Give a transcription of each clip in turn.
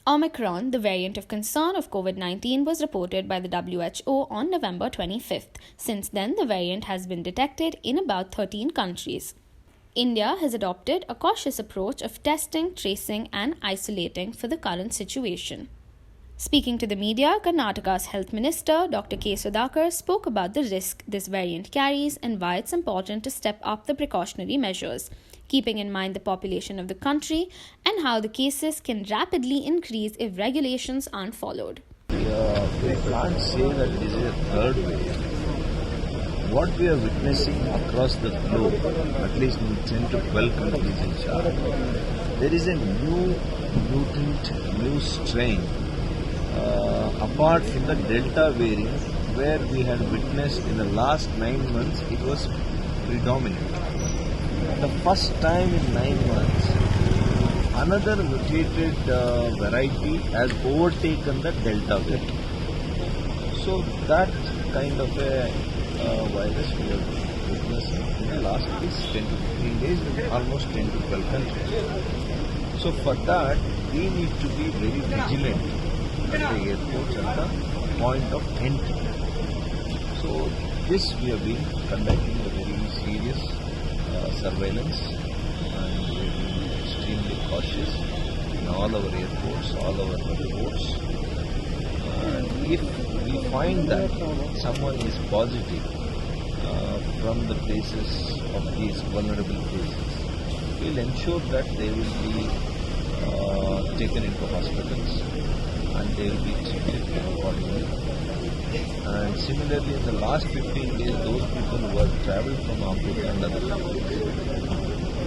Omicron, the variant of concern of COVID-19, was reported by the WHO on November 25th. Since then, the variant has been detected in about 13 countries. India has adopted a cautious approach of testing, tracing, and isolating for the current situation. Speaking to the media, Karnataka's Health Minister, Dr. K. Sudhakar, spoke about the risk this variant carries and why it's important to step up the precautionary measures, keeping in mind the population of the country and how the cases can rapidly increase if regulations aren't followed. We can't say that this is a third wave. What we are witnessing across the globe, at least in 10 to 12 countries in China, there is a new mutant, new strain. Apart from the Delta variant, where we had witnessed in the last 9 months, it was predominant. The first time in 9 months, another mutated variety has overtaken the Delta variant. So that kind of a virus we are witnessing in the last 10 to 15 days in almost 10 to 12 countries. So for that, we need to be very vigilant at the airports at the point of entry. So this we have been conducting a very serious surveillance, and we have been extremely cautious in all our airports, all our ports. If we find that someone is positive from the places of these vulnerable places, we'll ensure that they will be taken into hospitals and they will be treated accordingly. And similarly, in the last 15 days, those people who have travelled from Africa and other countries,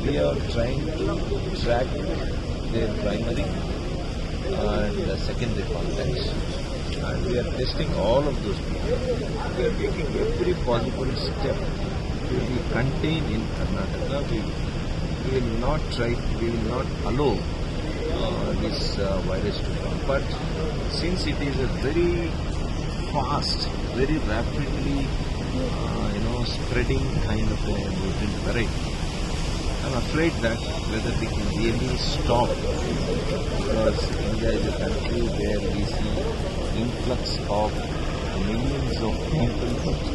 we are trying to track their primary and secondary contacts. And we are testing all of those people. We are taking every possible step to be contained in Karnataka. We will not allow this virus to come. But since it is a very fast, very rapidly, spreading kind of a mutant variety, I'm afraid that whether we can really stop, because India is a country where we see influx of millions of people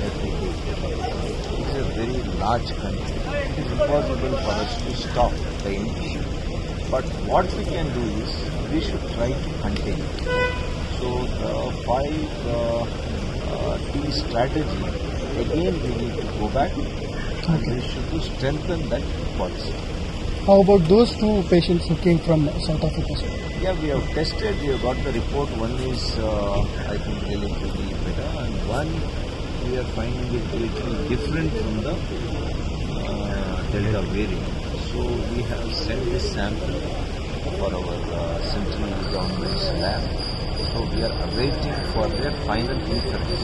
every day. It is a very large country. It is impossible for us to stop the infection. But what we can do is we should try to contain it. So the 5T strategy, again we need to go back and we should to strengthen that policy. How about those 2 patients who came from South Africa? Yeah, we have tested, we have got the report. One is, I think, relatively better, and one we are finding it a little different from the Delta variant. So we have sent this sample for our central government's lab. So we are awaiting for their final inference.